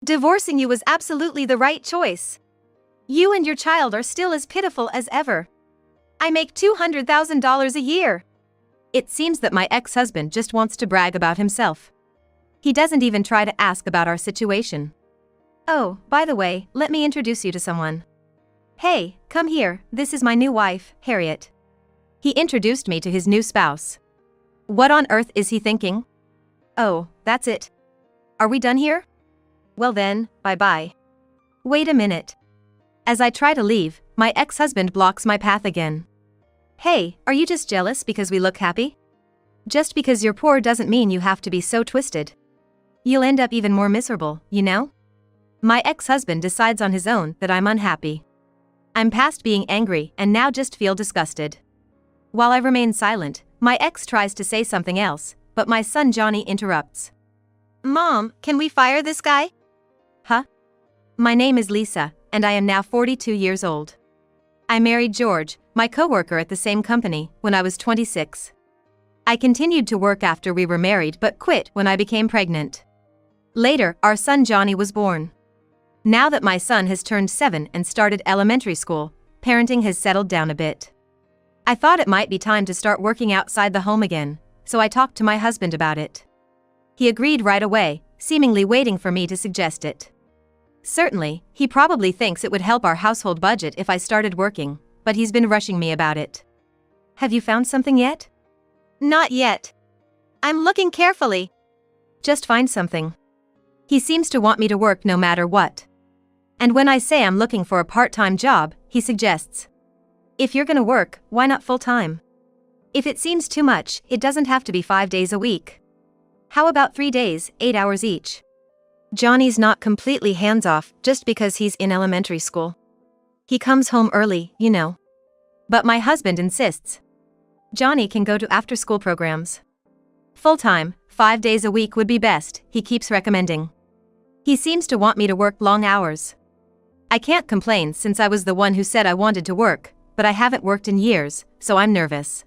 Divorcing you was absolutely the right choice. You and your child are still as pitiful as ever. I make $200,000 a year. It seems that my ex-husband just wants to brag about himself. He doesn't even try to ask about our situation. Oh, by the way, let me introduce you to someone. Hey, come here, this is my new wife, Harriet. He introduced me to his new spouse. What on earth is he thinking? Oh, that's it. Are we done here? Well then, bye-bye. Wait a minute. As I try to leave, my ex-husband blocks my path again. Hey, are you just jealous because we look happy? Just because you're poor doesn't mean you have to be so twisted. You'll end up even more miserable, you know? My ex-husband decides on his own that I'm unhappy. I'm past being angry and now just feel disgusted. While I remain silent, my ex tries to say something else, but my son Johnny interrupts. Mom, can we fire this guy? Huh? My name is Lisa, and I am now 42 years old. I married George, my coworker at the same company, when I was 26. I continued to work after we were married but quit when I became pregnant. Later, our son Johnny was born. Now that my son has turned 7 and started elementary school, parenting has settled down a bit. I thought it might be time to start working outside the home again, so I talked to my husband about it. He agreed right away, seemingly waiting for me to suggest it. Certainly, he probably thinks it would help our household budget if I started working, but he's been rushing me about it. Have you found something yet? Not yet. I'm looking carefully. Just find something. He seems to want me to work no matter what. And when I say I'm looking for a part-time job, he suggests, if you're gonna work, why not full-time? If it seems too much, it doesn't have to be 5 days a week. How about 3 days, 8 hours each? Johnny's not completely hands-off just because he's in elementary school. He comes home early, you know. But my husband insists. Johnny can go to after-school programs. Full-time, 5 days a week would be best, he keeps recommending. He seems to want me to work long hours. I can't complain since I was the one who said I wanted to work, but I haven't worked in years, so I'm nervous.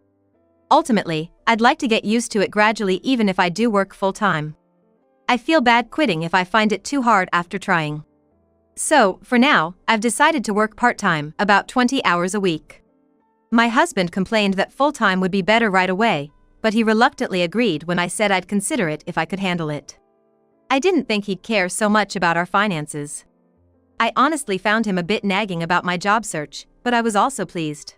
Ultimately, I'd like to get used to it gradually even if I do work full-time. I feel bad quitting if I find it too hard after trying. So, for now, I've decided to work part-time, about 20 hours a week. My husband complained that full-time would be better right away, but he reluctantly agreed when I said I'd consider it if I could handle it. I didn't think he'd care so much about our finances. I honestly found him a bit nagging about my job search, but I was also pleased.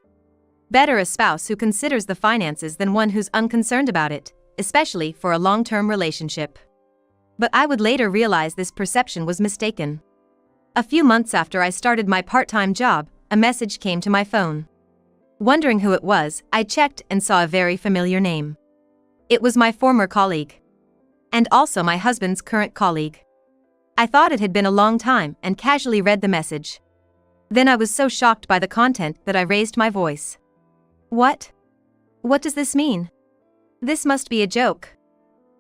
Better a spouse who considers the finances than one who's unconcerned about it, especially for a long-term relationship. But I would later realize this perception was mistaken. A few months after I started my part-time job, a message came to my phone. Wondering who it was, I checked and saw a very familiar name. It was my former colleague. And also my husband's current colleague. I thought it had been a long time and casually read the message. Then I was so shocked by the content that I raised my voice. What? What does this mean? This must be a joke.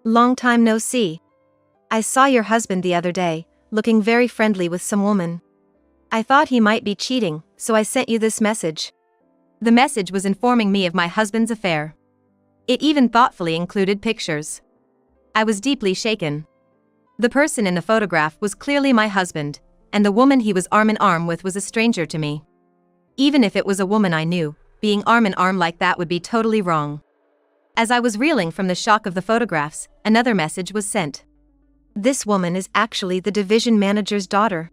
Long time no see. I saw your husband the other day, looking very friendly with some woman. I thought he might be cheating, so I sent you this message. The message was informing me of my husband's affair. It even thoughtfully included pictures. I was deeply shaken. The person in the photograph was clearly my husband, and the woman he was arm in arm with was a stranger to me. Even if it was a woman I knew, being arm in arm like that would be totally wrong. As I was reeling from the shock of the photographs, another message was sent. This woman is actually the division manager's daughter.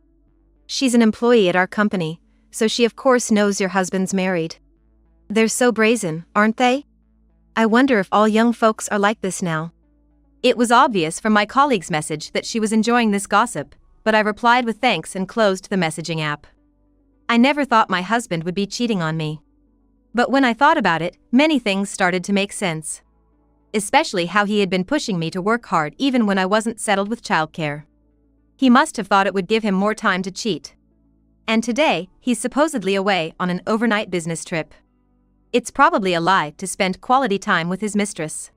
She's an employee at our company, so she of course knows your husband's married. They're so brazen, aren't they? I wonder if all young folks are like this now. It was obvious from my colleague's message that she was enjoying this gossip, but I replied with thanks and closed the messaging app. I never thought my husband would be cheating on me. But when I thought about it, many things started to make sense. Especially how he had been pushing me to work hard even when I wasn't settled with childcare. He must have thought it would give him more time to cheat. And today, he's supposedly away on an overnight business trip. It's probably a lie to spend quality time with his mistress.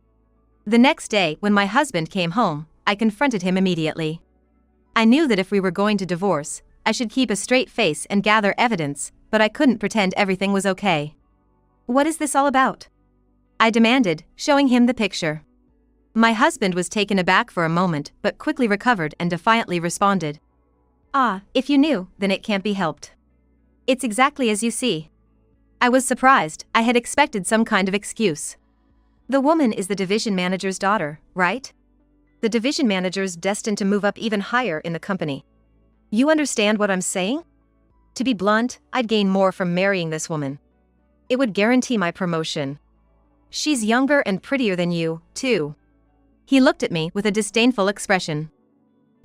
The next day, when my husband came home, I confronted him immediately. I knew that if we were going to divorce, I should keep a straight face and gather evidence, but I couldn't pretend everything was okay. What is this all about? I demanded, showing him the picture. My husband was taken aback for a moment but quickly recovered and defiantly responded. Ah, if you knew, then it can't be helped. It's exactly as you see. I was surprised. I had expected some kind of excuse. The woman is the division manager's daughter, right? The division manager's destined to move up even higher in the company. You understand what I'm saying? To be blunt, I'd gain more from marrying this woman. It would guarantee my promotion. She's younger and prettier than you, too. He looked at me with a disdainful expression.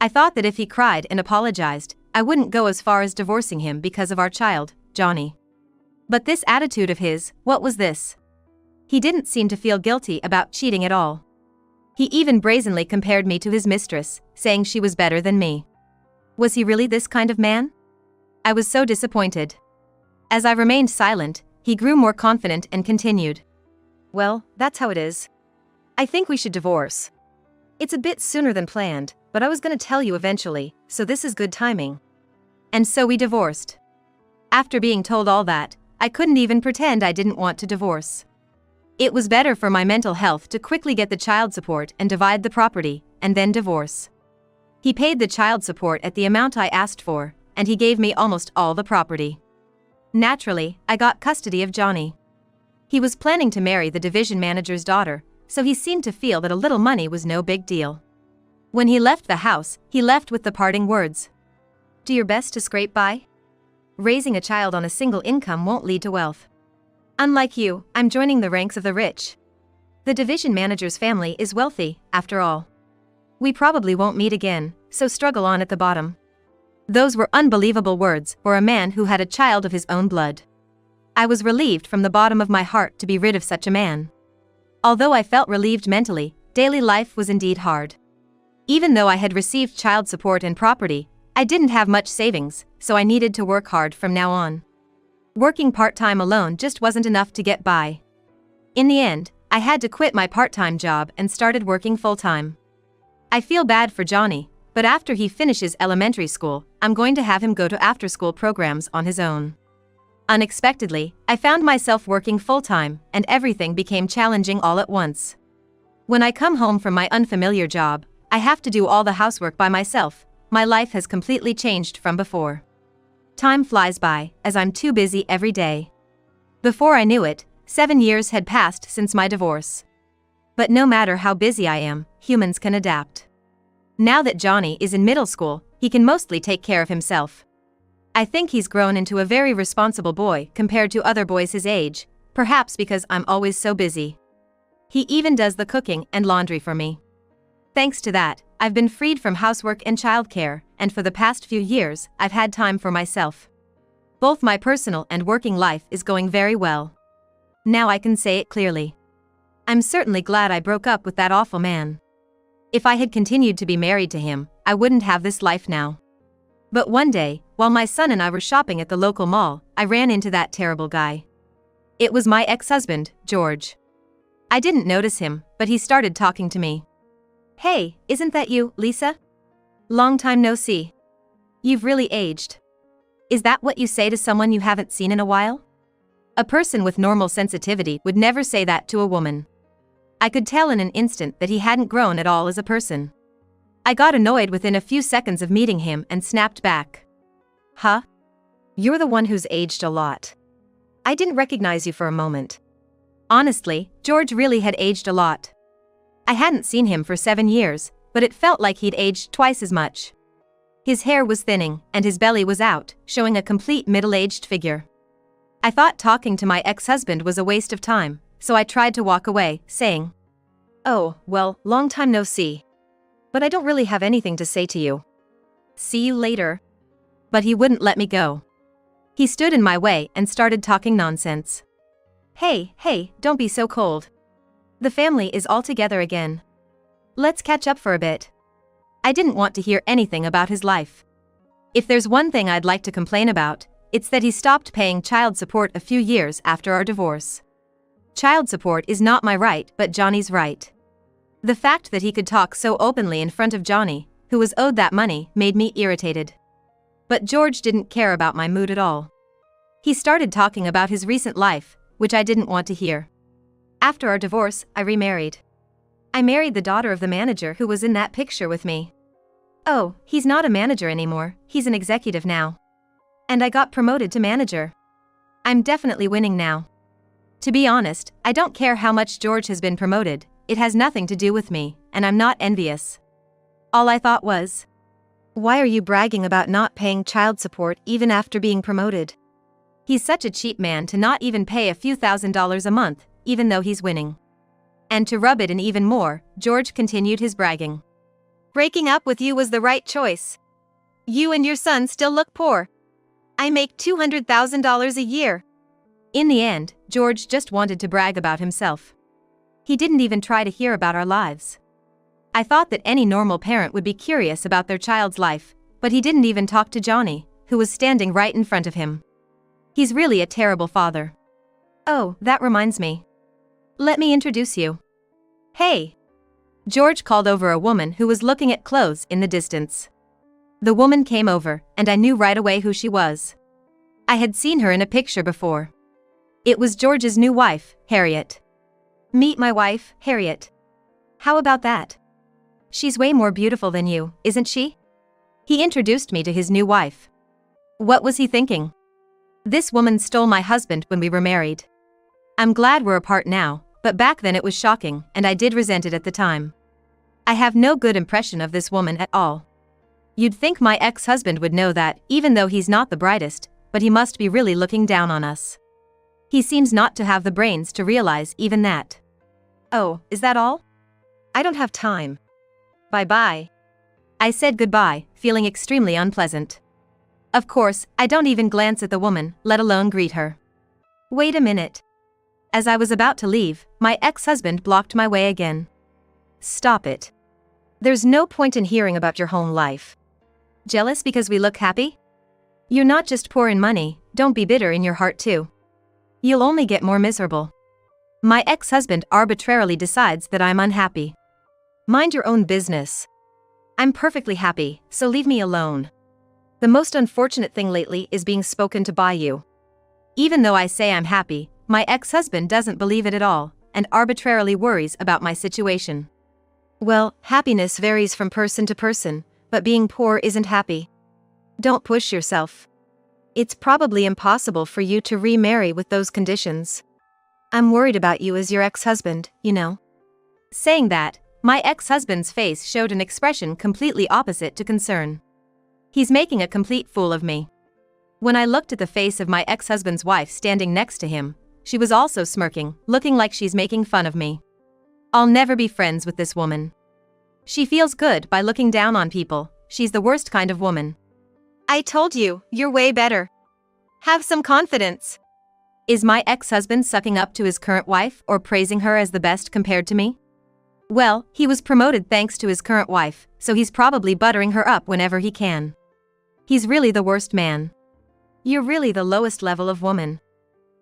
I thought that if he cried and apologized, I wouldn't go as far as divorcing him because of our child, Johnny. But this attitude of his, what was this? He didn't seem to feel guilty about cheating at all. He even brazenly compared me to his mistress, saying she was better than me. Was he really this kind of man? I was so disappointed. As I remained silent, he grew more confident and continued. Well, that's how it is. I think we should divorce. It's a bit sooner than planned, but I was gonna tell you eventually, so this is good timing. And so we divorced. After being told all that, I couldn't even pretend I didn't want to divorce. It was better for my mental health to quickly get the child support and divide the property, and then divorce. He paid the child support at the amount I asked for, and he gave me almost all the property. Naturally, I got custody of Johnny. He was planning to marry the division manager's daughter, so he seemed to feel that a little money was no big deal. When he left the house, he left with the parting words. Do your best to scrape by. Raising a child on a single income won't lead to wealth. Unlike you, I'm joining the ranks of the rich. The division manager's family is wealthy, after all. We probably won't meet again, so struggle on at the bottom. Those were unbelievable words for a man who had a child of his own blood. I was relieved from the bottom of my heart to be rid of such a man. Although I felt relieved mentally, daily life was indeed hard. Even though I had received child support and property, I didn't have much savings, so I needed to work hard from now on. Working part-time alone just wasn't enough to get by. In the end, I had to quit my part-time job and started working full-time. I feel bad for Johnny, but after he finishes elementary school, I'm going to have him go to after-school programs on his own. Unexpectedly, I found myself working full-time, and everything became challenging all at once. When I come home from my unfamiliar job, I have to do all the housework by myself. My life has completely changed from before. Time flies by, as I'm too busy every day. Before I knew it, 7 years had passed since my divorce. But no matter how busy I am, humans can adapt. Now that Johnny is in middle school, he can mostly take care of himself. I think he's grown into a very responsible boy compared to other boys his age, perhaps because I'm always so busy. He even does the cooking and laundry for me. Thanks to that, I've been freed from housework and childcare, and for the past few years, I've had time for myself. Both my personal and working life is going very well. Now I can say it clearly. I'm certainly glad I broke up with that awful man. If I had continued to be married to him, I wouldn't have this life now. But one day, while my son and I were shopping at the local mall, I ran into that terrible guy. It was my ex-husband, George. I didn't notice him, but he started talking to me. Hey, isn't that you, Lisa? Long time no see. You've really aged. Is that what you say to someone you haven't seen in a while? A person with normal sensitivity would never say that to a woman. I could tell in an instant that he hadn't grown at all as a person. I got annoyed within a few seconds of meeting him and snapped back. Huh? You're the one who's aged a lot. I didn't recognize you for a moment. Honestly, George really had aged a lot. I hadn't seen him for 7 years, but it felt like he'd aged twice as much. His hair was thinning, and his belly was out, showing a complete middle-aged figure. I thought talking to my ex-husband was a waste of time, so I tried to walk away, saying, "Oh, well, long time no see. But I don't really have anything to say to you. See you later." But he wouldn't let me go. He stood in my way and started talking nonsense. Hey, don't be so cold. The family is all together again. Let's catch up for a bit." I didn't want to hear anything about his life. If there's one thing I'd like to complain about, it's that he stopped paying child support a few years after our divorce. Child support is not my right, but Johnny's right. The fact that he could talk so openly in front of Johnny, who was owed that money, made me irritated. But George didn't care about my mood at all. He started talking about his recent life, which I didn't want to hear. After our divorce, I remarried. I married the daughter of the manager who was in that picture with me. Oh, he's not a manager anymore, he's an executive now. And I got promoted to manager. I'm definitely winning now. To be honest, I don't care how much George has been promoted, it has nothing to do with me, and I'm not envious. All I thought was, why are you bragging about not paying child support even after being promoted? He's such a cheap man to not even pay a few $1,000s a month, even though he's winning. And to rub it in even more, George continued his bragging. Breaking up with you was the right choice. You and your son still look poor. I make $200,000 a year. In the end, George just wanted to brag about himself. He didn't even try to hear about our lives. I thought that any normal parent would be curious about their child's life, but he didn't even talk to Johnny, who was standing right in front of him. He's really a terrible father. Oh, that reminds me. Let me introduce you. Hey! George called over a woman who was looking at clothes in the distance. The woman came over, and I knew right away who she was. I had seen her in a picture before. It was George's new wife, Harriet. Meet my wife, Harriet. How about that? She's way more beautiful than you, isn't she? He introduced me to his new wife. What was he thinking? This woman stole my husband when we were married. I'm glad we're apart now, but back then it was shocking, and I did resent it at the time. I have no good impression of this woman at all. You'd think my ex-husband would know that, even though he's not the brightest, but he must be really looking down on us. He seems not to have the brains to realize even that. Oh, is that all? I don't have time. Bye-bye. I said goodbye, feeling extremely unpleasant. Of course, I don't even glance at the woman, let alone greet her. Wait a minute. As I was about to leave, my ex-husband blocked my way again. Stop it. There's no point in hearing about your home life. Jealous because we look happy? You're not just poor in money, don't be bitter in your heart too. You'll only get more miserable. My ex-husband arbitrarily decides that I'm unhappy. Mind your own business. I'm perfectly happy, so leave me alone. The most unfortunate thing lately is being spoken to by you. Even though I say I'm happy, my ex-husband doesn't believe it at all, and arbitrarily worries about my situation. Well, happiness varies from person to person, but being poor isn't happy. Don't push yourself. It's probably impossible for you to remarry with those conditions. I'm worried about you as your ex-husband, you know. Saying that, my ex-husband's face showed an expression completely opposite to concern. He's making a complete fool of me. When I looked at the face of my ex-husband's wife standing next to him, she was also smirking, looking like she's making fun of me. I'll never be friends with this woman. She feels good by looking down on people, she's the worst kind of woman. I told you, you're way better. Have some confidence. Is my ex-husband sucking up to his current wife or praising her as the best compared to me? Well, he was promoted thanks to his current wife, so he's probably buttering her up whenever he can. He's really the worst man. You're really the lowest level of woman.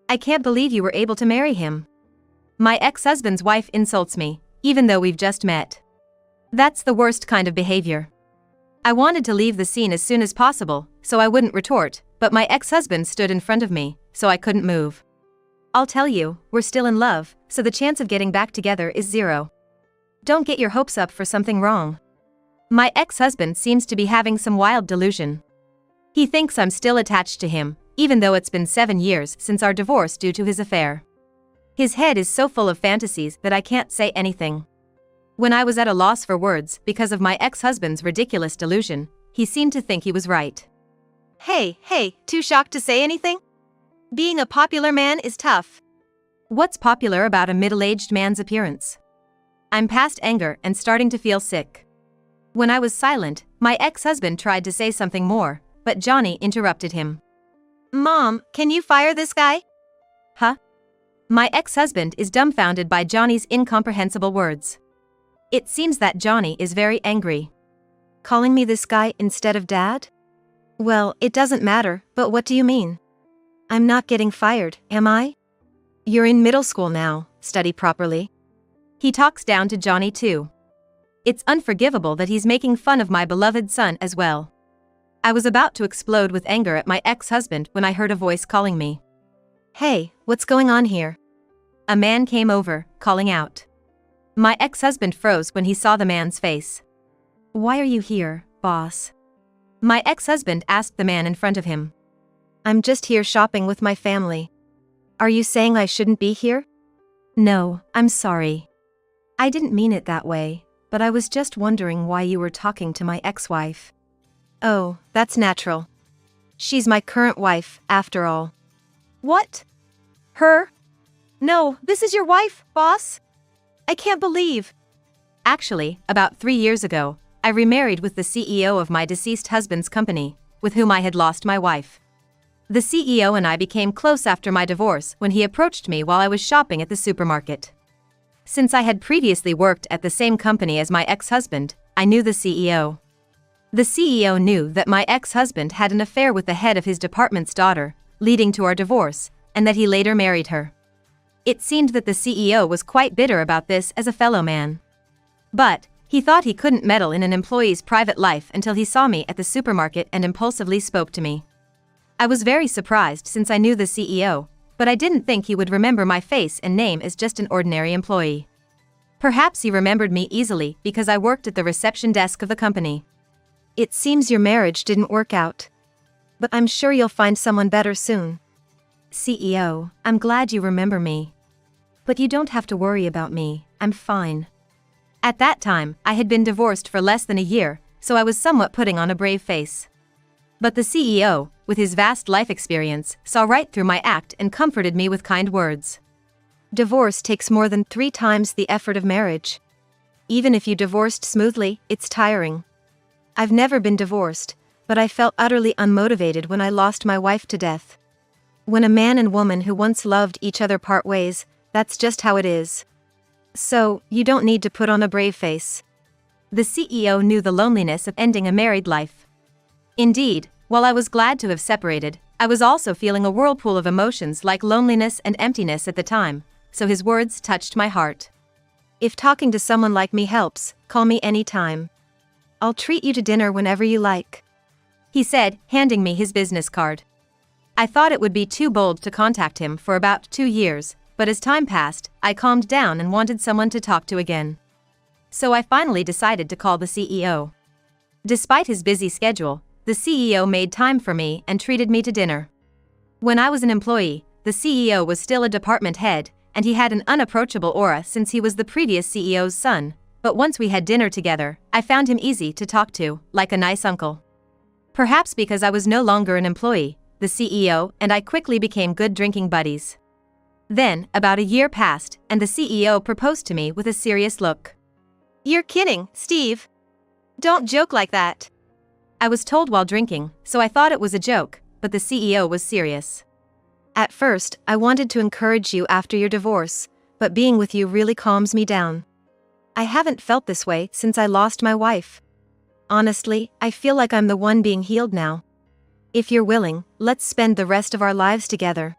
I can't believe you were able to marry him. My ex-husband's wife insults me, even though we've just met. That's the worst kind of behavior. I wanted to leave the scene as soon as possible, so I wouldn't retort, but my ex-husband stood in front of me, so I couldn't move. I'll tell you, we're still in love, so the chance of getting back together is 0. Don't get your hopes up for something wrong. My ex-husband seems to be having some wild delusion. He thinks I'm still attached to him, even though it's been 7 years since our divorce due to his affair. His head is so full of fantasies that I can't say anything. When I was at a loss for words because of my ex-husband's ridiculous delusion, he seemed to think he was right. Hey, too shocked to say anything? Being a popular man is tough. What's popular about a middle-aged man's appearance? I'm past anger and starting to feel sick. When I was silent, my ex-husband tried to say something more, but Johnny interrupted him. Mom, can you fire this guy? Huh? My ex-husband is dumbfounded by Johnny's incomprehensible words. It seems that Johnny is very angry. Calling me this guy instead of Dad? Well, it doesn't matter, but what do you mean? I'm not getting fired, am I? You're in middle school now, study properly. He talks down to Johnny too. It's unforgivable that he's making fun of my beloved son as well. I was about to explode with anger at my ex-husband when I heard a voice calling me. Hey, what's going on here? A man came over, calling out. My ex-husband froze when he saw the man's face. Why are you here? boss?" My ex-husband asked the man in front of him. "I'm just here shopping with my family." "Are you saying I shouldn't be here?" "No, I'm sorry. I didn't mean it that way, but I was just wondering why you were talking to my ex-wife." "Oh, that's natural. She's my current wife, after all." "What? Her? No, this is your wife, boss? I can't believe." Actually, about 3 years ago, I remarried with the CEO of my deceased husband's company, with whom I had lost my wife. The CEO and I became close after my divorce when he approached me while I was shopping at the supermarket. Since I had previously worked at the same company as my ex-husband, I knew the CEO. The CEO knew that my ex-husband had an affair with the head of his department's daughter, leading to our divorce, and that he later married her. It seemed that the CEO was quite bitter about this as a fellow man. But he thought he couldn't meddle in an employee's private life until he saw me at the supermarket and impulsively spoke to me. I was very surprised since I knew the CEO, but I didn't think he would remember my face and name as just an ordinary employee. Perhaps he remembered me easily because I worked at the reception desk of the company. "It seems your marriage didn't work out. But I'm sure you'll find someone better soon." "CEO, I'm glad you remember me. But you don't have to worry about me, I'm fine." At that time, I had been divorced for less than a year, so I was somewhat putting on a brave face. But the CEO, with his vast life experience, saw right through my act and comforted me with kind words. "Divorce takes more than 3 times the effort of marriage. Even if you divorced smoothly, it's tiring. I've never been divorced, but I felt utterly unmotivated when I lost my wife to death. When a man and woman who once loved each other part ways, that's just how it is. So, you don't need to put on a brave face." The CEO knew the loneliness of ending a married life. Indeed, while I was glad to have separated, I was also feeling a whirlpool of emotions like loneliness and emptiness at the time, so his words touched my heart. "If talking to someone like me helps, call me anytime. I'll treat you to dinner whenever you like," he said, handing me his business card. I thought it would be too bold to contact him for about 2 years, but as time passed, I calmed down and wanted someone to talk to again. So I finally decided to call the CEO. Despite his busy schedule, the CEO made time for me and treated me to dinner. When I was an employee, the CEO was still a department head, and he had an unapproachable aura since he was the previous CEO's son, but once we had dinner together, I found him easy to talk to, like a nice uncle. Perhaps because I was no longer an employee, the CEO and I quickly became good drinking buddies. Then, about a year passed, and the CEO proposed to me with a serious look. "You're kidding, Steve. Don't joke like that." I was told while drinking, so I thought it was a joke, but the CEO was serious. "At first, I wanted to encourage you after your divorce, but being with you really calms me down. I haven't felt this way since I lost my wife. Honestly, I feel like I'm the one being healed now. If you're willing, let's spend the rest of our lives together.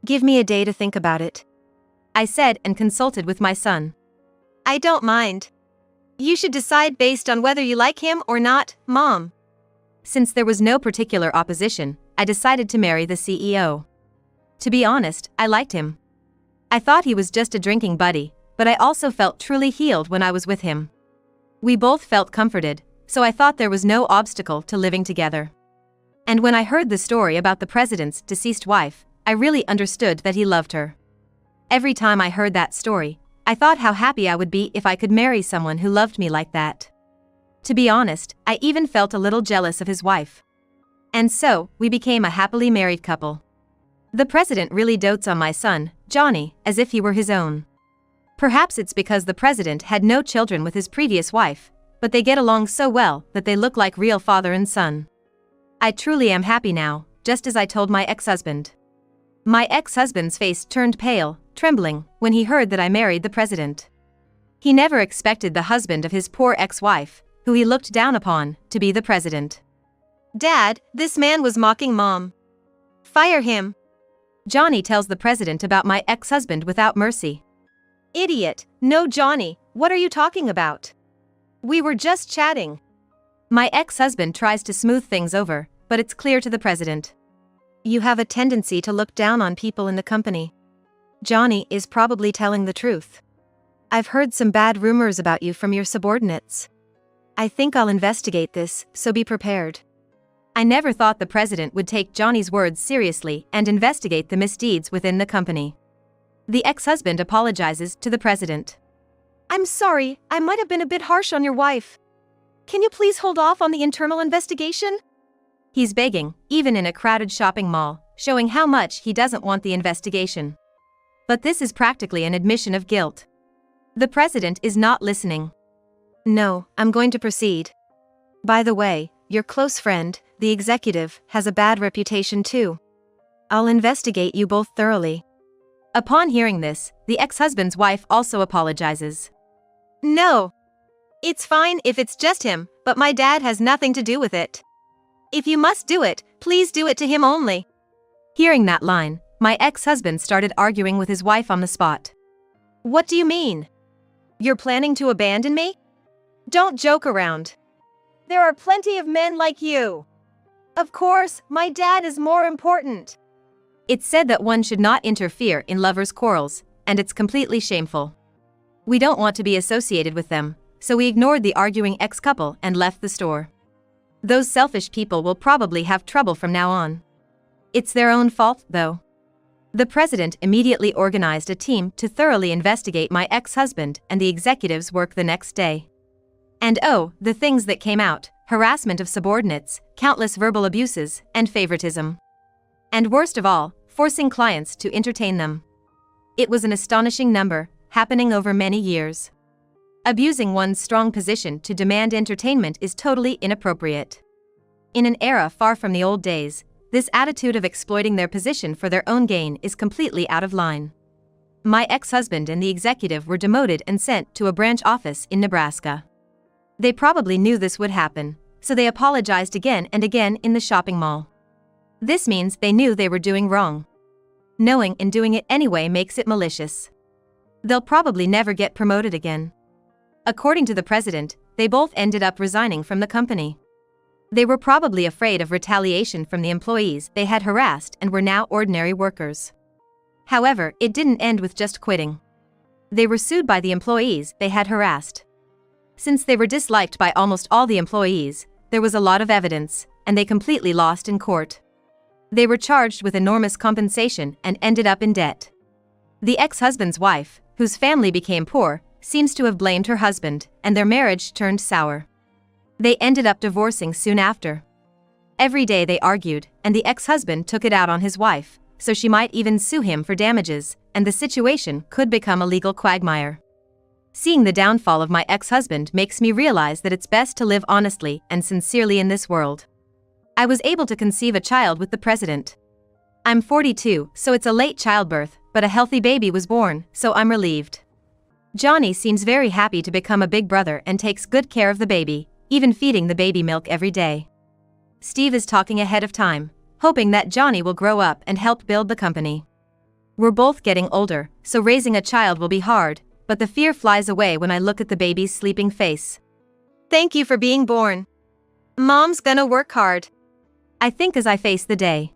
Give me a day to think about it," I said and consulted with my son. "I don't mind. You should decide based on whether you like him or not, Mom." Since there was no particular opposition, I decided to marry the CEO. To be honest, I liked him. I thought he was just a drinking buddy, but I also felt truly healed when I was with him. We both felt comforted, so I thought there was no obstacle to living together. And when I heard the story about the president's deceased wife, I really understood that he loved her. Every time I heard that story, I thought how happy I would be if I could marry someone who loved me like that. To be honest, I even felt a little jealous of his wife. And so, we became a happily married couple. The president really dotes on my son, Johnny, as if he were his own. Perhaps it's because the president had no children with his previous wife, but they get along so well that they look like real father and son. I truly am happy now, just as I told my ex-husband. My ex-husband's face turned pale, trembling, when he heard that I married the president. He never expected the husband of his poor ex-wife, who he looked down upon, to be the president. "Dad, this man was mocking Mom. Fire him." Johnny tells the president about my ex-husband without mercy. "Idiot, no Johnny, what are you talking about? We were just chatting." My ex-husband tries to smooth things over, but it's clear to the president. "You have a tendency to look down on people in the company. Johnny is probably telling the truth. I've heard some bad rumors about you from your subordinates." I think I'll investigate this, so be prepared. I never thought the president would take Johnny's words seriously and investigate the misdeeds within the company. The ex-husband apologizes to the president. I'm sorry, I might have been a bit harsh on your wife. Can you please hold off on the internal investigation? He's begging, even in a crowded shopping mall, showing how much he doesn't want the investigation. But this is practically an admission of guilt. The president is not listening. No, I'm going to proceed. By the way, your close friend, the executive, has a bad reputation too. I'll investigate you both thoroughly. Upon hearing this, the ex-husband's wife also apologizes. No. It's fine if it's just him, but my dad has nothing to do with it. If you must do it, please do it to him only. Hearing that line, my ex-husband started arguing with his wife on the spot. What do you mean? You're planning to abandon me? Don't joke around. There are plenty of men like you. Of course, my dad is more important. It's said that one should not interfere in lovers' quarrels, and it's completely shameful. We don't want to be associated with them, so we ignored the arguing ex-couple and left the store. Those selfish people will probably have trouble from now on. It's their own fault, though. The president immediately organized a team to thoroughly investigate my ex-husband and the executive's work the next day. And oh, the things that came out: harassment of subordinates, countless verbal abuses, and favoritism. And worst of all, forcing clients to entertain them. It was an astonishing number, happening over many years. Abusing one's strong position to demand entertainment is totally inappropriate. In an era far from the old days, this attitude of exploiting their position for their own gain is completely out of line. My ex-husband and the executive were demoted and sent to a branch office in Nebraska. They probably knew this would happen, so they apologized again and again in the shopping mall. This means they knew they were doing wrong. Knowing and doing it anyway makes it malicious. They'll probably never get promoted again. According to the president, they both ended up resigning from the company. They were probably afraid of retaliation from the employees they had harassed and were now ordinary workers. However, it didn't end with just quitting. They were sued by the employees they had harassed. Since they were disliked by almost all the employees, there was a lot of evidence, and they completely lost in court. They were charged with enormous compensation and ended up in debt. The ex-husband's wife, whose family became poor, seems to have blamed her husband, and their marriage turned sour. They ended up divorcing soon after. Every day they argued, and the ex-husband took it out on his wife, so she might even sue him for damages, and the situation could become a legal quagmire. Seeing the downfall of my ex-husband makes me realize that it's best to live honestly and sincerely in this world. I was able to conceive a child with the president. I'm 42, so it's a late childbirth, but a healthy baby was born, so I'm relieved. Johnny seems very happy to become a big brother and takes good care of the baby, even feeding the baby milk every day. Steve is talking ahead of time, hoping that Johnny will grow up and help build the company. We're both getting older, so raising a child will be hard, but the fear flies away when I look at the baby's sleeping face. Thank you for being born. Mom's gonna work hard. I think as I face the day.